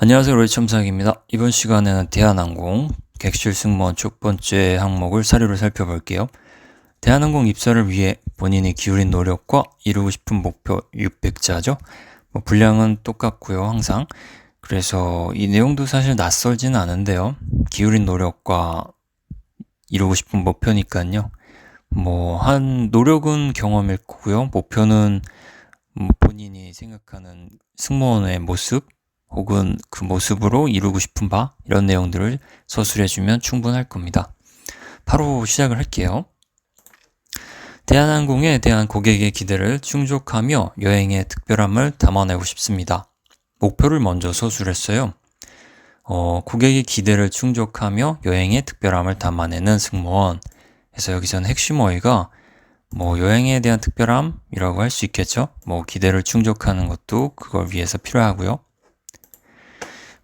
안녕하세요. 로이첨삭입니다. 이번 시간에는 대한항공 객실 승무원 첫 번째 항목을 사례로 살펴볼게요. 대한항공 입사를 위해 본인이 기울인 노력과 이루고 싶은 목표 600자죠. 분량은 똑같고요, 항상. 그래서 이 내용도 사실 낯설지는 않은데요. 기울인 노력과 이루고 싶은 목표니까요. 한 노력은 경험일 거고요. 목표는 본인이 생각하는 승무원의 모습, 혹은 그 모습으로 이루고 싶은 바, 이런 내용들을 서술해주면 충분할 겁니다. 바로 시작을 할게요. 대한항공에 대한 고객의 기대를 충족하며 여행의 특별함을 담아내고 싶습니다. 목표를 먼저 서술했어요. 고객의 기대를 충족하며 여행의 특별함을 담아내는 승무원. 그래서 여기서는 핵심 어휘가 여행에 대한 특별함이라고 할 수 있겠죠. 기대를 충족하는 것도 그걸 위해서 필요하고요.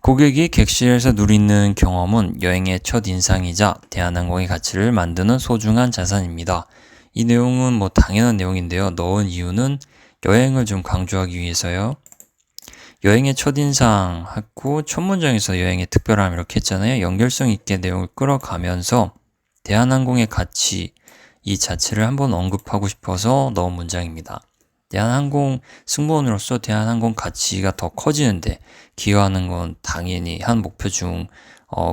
고객이 객실에서 누리는 경험은 여행의 첫 인상이자 대한항공의 가치를 만드는 소중한 자산입니다. 이 내용은 당연한 내용인데요. 넣은 이유는 여행을 좀 강조하기 위해서요. 여행의 첫인상 하고 첫 문장에서 여행의 특별함 이렇게 했잖아요. 연결성 있게 내용을 끌어가면서 대한항공의 가치 이 자체를 한번 언급하고 싶어서 넣은 문장입니다. 대한항공 승무원으로서 대한항공 가치가 더 커지는데 기여하는 건 당연히 한 목표 중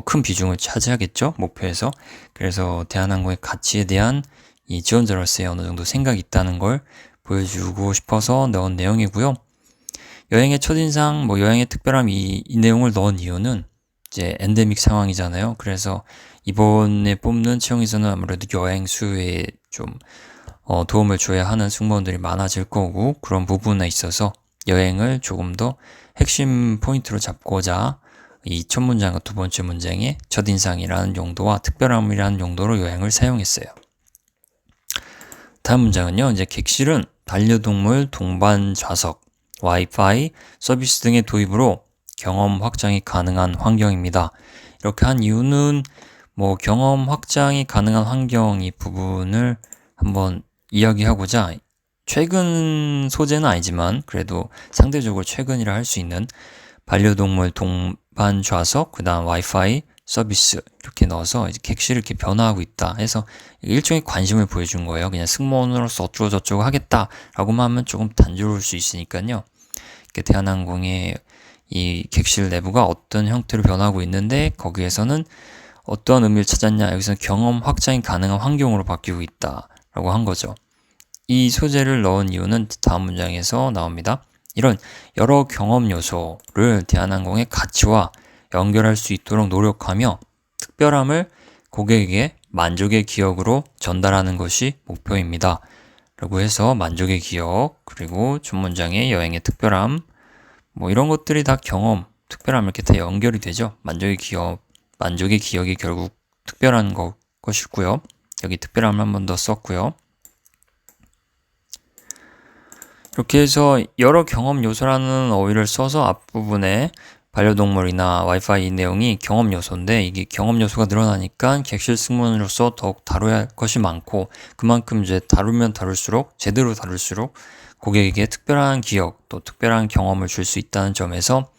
큰 비중을 차지하겠죠, 목표에서. 그래서 대한항공의 가치에 대한 이 지원자로서의 어느 정도 생각이 있다는 걸 보여주고 싶어서 넣은 내용이고요. 여행의 첫인상, 여행의 특별함 이 내용을 넣은 이유는 이제 엔데믹 상황이잖아요. 그래서 이번에 뽑는 채용에서는 아무래도 여행 수요에 좀 도움을 줘야 하는 승무원들이 많아질 거고, 그런 부분에 있어서 여행을 조금 더 핵심 포인트로 잡고자 이 첫 문장과 두 번째 문장에 첫인상이라는 용도와 특별함이라는 용도로 여행을 사용했어요. 다음 문장은요. 이제 객실은 반려동물 동반 좌석, 와이파이, 서비스 등의 도입으로 경험 확장이 가능한 환경입니다. 이렇게 한 이유는 경험 확장이 가능한 환경 이 부분을 한번 이야기하고자, 최근 소재는 아니지만 그래도 상대적으로 최근이라 할 수 있는 반려동물 동반 좌석, 그 다음 와이파이 서비스 이렇게 넣어서 이제 객실을 이렇게 변화하고 있다 해서 일종의 관심을 보여준 거예요. 그냥 승무원으로서 어쩌고 저쩌고 하겠다라고만 하면 조금 단조로울 수 있으니까요. 대한항공의 이 객실 내부가 어떤 형태로 변하고 있는데 거기에서는 어떤 의미를 찾았냐, 여기서는 경험 확장이 가능한 환경으로 바뀌고 있다라고 한 거죠. 이 소재를 넣은 이유는 다음 문장에서 나옵니다. 이런 여러 경험 요소를 대한항공의 가치와 연결할 수 있도록 노력하며 특별함을 고객에게 만족의 기억으로 전달하는 것이 목표입니다. 라고 해서 만족의 기억, 그리고 첫 문장의 여행의 특별함, 이런 것들이 다 경험, 특별함 이렇게 다 연결이 되죠. 만족의 기억이 결국 특별한 것이고요. 여기 특별함을 한 번 더 썼고요. 이렇게 해서 여러 경험 요소라는 어휘를 써서 앞부분에 반려동물이나 와이파이 내용이 경험 요소인데, 이게 경험 요소가 늘어나니까 객실 승무원으로서 더욱 다뤄야 할 것이 많고, 그만큼 이제 다루면 다룰수록, 제대로 다룰수록 고객에게 특별한 기억, 또 특별한 경험을 줄 수 있다는 점에서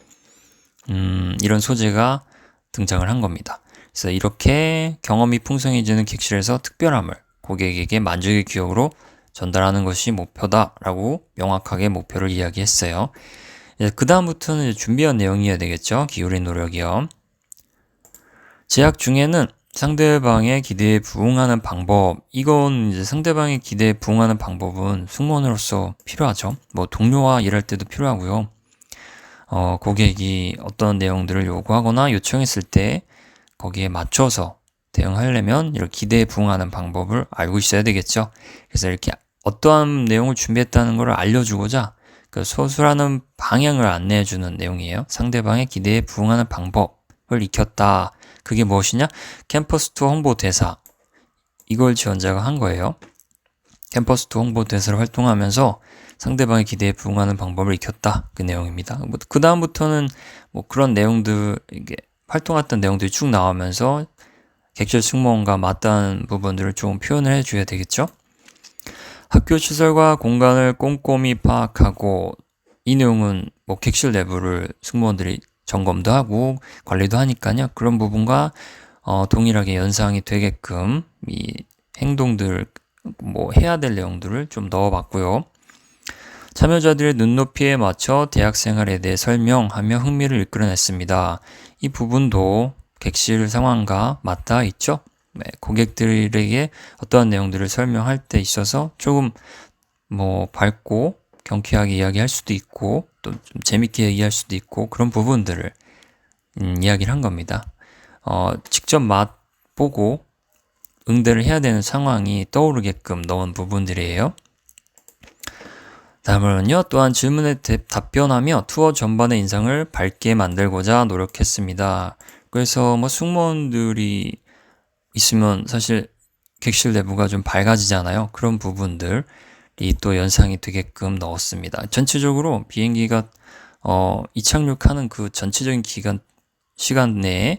이런 소재가 등장을 한 겁니다. 그래서 이렇게 경험이 풍성해지는 객실에서 특별함을 고객에게 만족의 기억으로 전달하는 것이 목표다라고 명확하게 목표를 이야기했어요. 그 다음부터는 준비한 내용이어야 되겠죠. 기울인 노력이요. 재학 중에는 상대방의 기대에 부응하는 방법, 이건 이제 상대방의 기대에 부응하는 방법은 승무원으로서 필요하죠. 동료와 일할 때도 필요하고요. 고객이 어떤 내용들을 요구하거나 요청했을 때 거기에 맞춰서 대응하려면 이렇게 기대에 부응하는 방법을 알고 있어야 되겠죠. 그래서 이렇게 어떠한 내용을 준비했다는 것을 알려주고자 그 서술하는 방향을 안내해주는 내용이에요. 상대방의 기대에 부응하는 방법을 익혔다. 그게 무엇이냐? 캠퍼스 투어 홍보 대사. 이걸 지원자가 한 거예요. 캠퍼스 투어 홍보 대사를 활동하면서 상대방의 기대에 부응하는 방법을 익혔다. 그 내용입니다. 그 다음부터는 그런 내용들, 이게 활동했던 내용들이 쭉 나오면서 객실 승무원과 맞닿은 부분들을 좀 표현을 해줘야 되겠죠. 학교 시설과 공간을 꼼꼼히 파악하고, 이 내용은 객실 내부를 승무원들이 점검도 하고 관리도 하니까요. 그런 부분과 동일하게 연상이 되게끔 이 행동들, 뭐 해야 될 내용들을 좀 넣어봤고요. 참여자들의 눈높이에 맞춰 대학 생활에 대해 설명하며 흥미를 이끌어냈습니다. 이 부분도 객실 상황과 맞닿아 있죠? 네, 고객들에게 어떠한 내용들을 설명할 때 있어서 조금 뭐 밝고 경쾌하게 이야기할 수도 있고 또 좀 재밌게 얘기할 수도 있고 그런 부분들을 이야기를 한 겁니다. 직접 맛보고 응대를 해야 되는 상황이 떠오르게끔 넣은 부분들이에요. 다음으로는요, 또한 질문에 답변하며 투어 전반의 인상을 밝게 만들고자 노력했습니다. 그래서 뭐 승무원들이 있으면 사실 객실 내부가 좀 밝아지잖아요. 그런 부분들이 또 연상이 되게끔 넣었습니다. 전체적으로 비행기가 이착륙하는 그 전체적인 시간 내에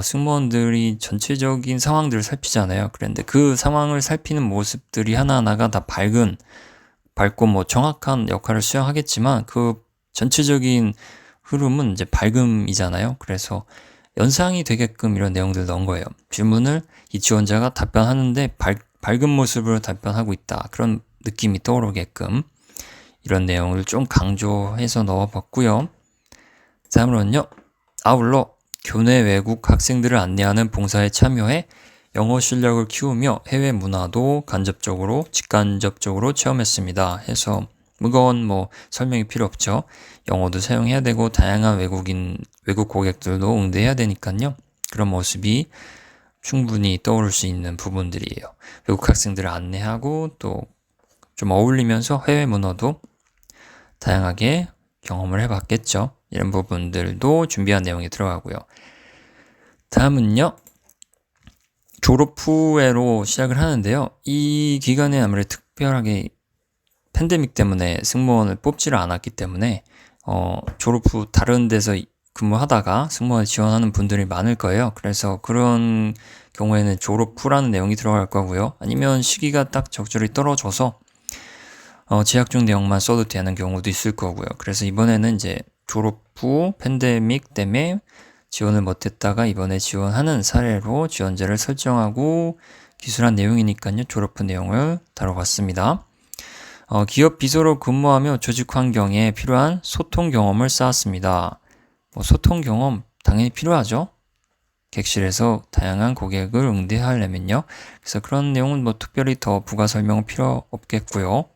승무원들이 전체적인 상황들을 살피잖아요. 그런데 그 상황을 살피는 모습들이 하나하나가 다 밝고 뭐 정확한 역할을 수행하겠지만 그 전체적인 흐름은 이제 밝음이잖아요. 그래서 연상이 되게끔 이런 내용들을 넣은 거예요. 질문을 이 지원자가 답변하는데 밝은 모습으로 답변하고 있다. 그런 느낌이 떠오르게끔 이런 내용을 좀 강조해서 넣어봤고요. 다음으로는요. 아울러 교내 외국 학생들을 안내하는 봉사에 참여해 영어 실력을 키우며 해외 문화도 직간접적으로 체험했습니다. 해서 무거운 뭐 설명이 필요 없죠. 영어도 사용해야 되고 다양한 외국 고객들도 응대해야 되니까요. 그런 모습이 충분히 떠오를 수 있는 부분들이에요. 외국 학생들을 안내하고 또 좀 어울리면서 해외 문화도 다양하게 경험을 해봤겠죠. 이런 부분들도 준비한 내용이 들어가고요. 다음은요. 졸업 후회로 시작을 하는데요. 이 기간에 아무래도 특별하게 팬데믹 때문에 승무원을 뽑지를 않았기 때문에 졸업 후 다른 데서 근무하다가 승무원에 지원하는 분들이 많을 거예요. 그래서 그런 경우에는 졸업 후라는 내용이 들어갈 거고요. 아니면 시기가 딱 적절히 떨어져서 재학 중 내용만 써도 되는 경우도 있을 거고요. 그래서 이번에는 이제 졸업 후 팬데믹 때문에 지원을 못했다가 이번에 지원하는 사례로 지원자를 설정하고 기술한 내용이니까요. 졸업 후 내용을 다뤄봤습니다. 기업 비서로 근무하며 조직 환경에 필요한 소통 경험을 쌓았습니다. 소통 경험 당연히 필요하죠. 객실에서 다양한 고객을 응대하려면요. 그래서 그런 내용은 뭐 특별히 더 부가 설명은 필요 없겠고요.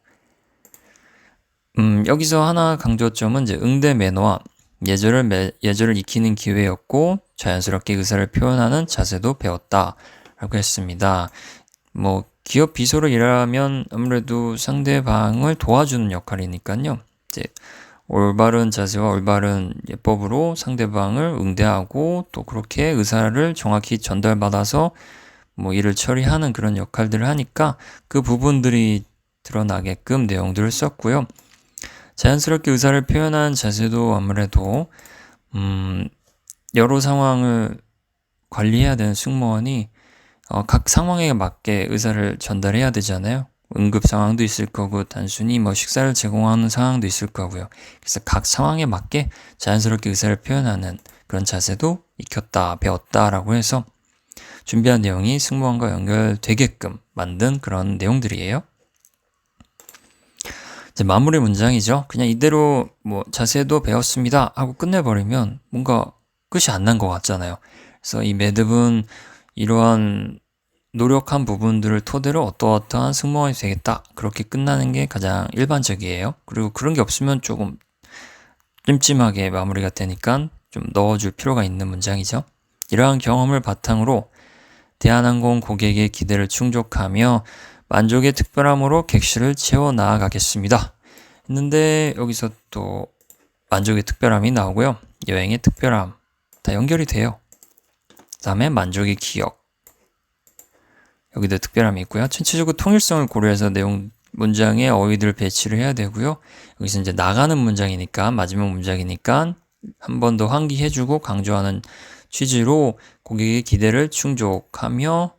여기서 하나 강조점은 이제 응대 매너와 예절을 익히는 기회였고 자연스럽게 의사를 표현하는 자세도 배웠다라고 했습니다. 뭐 기업 비서로 일하면 아무래도 상대방을 도와주는 역할이니까요. 이제 올바른 자세와 올바른 예법으로 상대방을 응대하고 또 그렇게 의사를 정확히 전달받아서 뭐 일을 처리하는 그런 역할들을 하니까 그 부분들이 드러나게끔 내용들을 썼고요. 자연스럽게 의사를 표현한 자세도 아무래도 여러 상황을 관리해야 되는 승무원이 각 상황에 맞게 의사를 전달해야 되잖아요. 응급 상황도 있을 거고 단순히 뭐 식사를 제공하는 상황도 있을 거고요. 그래서 각 상황에 맞게 자연스럽게 의사를 표현하는 그런 자세도 익혔다, 배웠다라고 해서 준비한 내용이 승무원과 연결되게끔 만든 그런 내용들이에요. 이제 마무리 문장이죠. 그냥 이대로 뭐 자세도 배웠습니다 하고 끝내버리면 뭔가 끝이 안 난 것 같잖아요. 그래서 이 매듭은 이러한 노력한 부분들을 토대로 어떠어떠한 승무원이 되겠다 그렇게 끝나는 게 가장 일반적이에요. 그리고 그런 게 없으면 조금 찜찜하게 마무리가 되니까 좀 넣어줄 필요가 있는 문장이죠. 이러한 경험을 바탕으로 대한항공 고객의 기대를 충족하며 만족의 특별함으로 객실을 채워 나아가겠습니다. 했는데 여기서 또 만족의 특별함이 나오고요. 여행의 특별함 다 연결이 돼요. 그 다음에 만족의 기억 여기도 특별함이 있고요. 전체적으로 통일성을 고려해서 문장에 어휘들 배치를 해야 되고요. 여기서 이제 나가는 문장이니까 마지막 문장이니까 한 번 더 환기해주고 강조하는 취지로 고객의 기대를 충족하며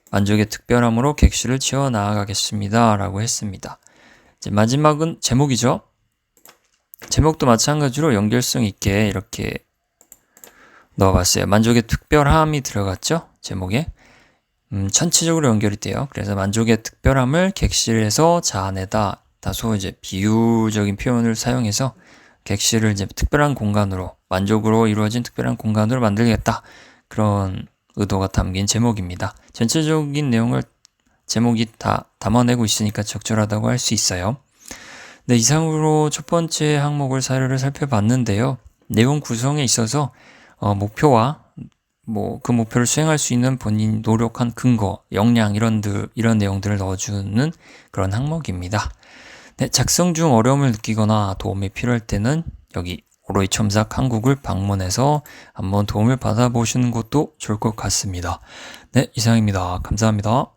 만족의 특별함으로 객실을 채워 나아가겠습니다. 라고 했습니다. 이제 마지막은 제목이죠. 제목도 마찬가지로 연결성 있게 이렇게 넣어봤어요. 만족의 특별함이 들어갔죠? 제목에. 전체적으로 연결이 돼요. 그래서 만족의 특별함을 객실에서 자아내다. 다소 이제 비유적인 표현을 사용해서 객실을 이제 특별한 공간으로, 만족으로 이루어진 특별한 공간으로 만들겠다. 그런 의도가 담긴 제목입니다. 전체적인 내용을 제목이 다 담아내고 있으니까 적절하다고 할 수 있어요. 네, 이상으로 첫 번째 항목을 사례를 살펴봤는데요. 내용 구성에 있어서 목표와 그 목표를 수행할 수 있는 본인이 노력한 근거, 역량 이런 내용들을 넣어주는 그런 항목입니다. 네, 작성 중 어려움을 느끼거나 도움이 필요할 때는 여기 오로이 첨삭 한국을 방문해서 한번 도움을 받아보시는 것도 좋을 것 같습니다. 네, 이상입니다. 감사합니다.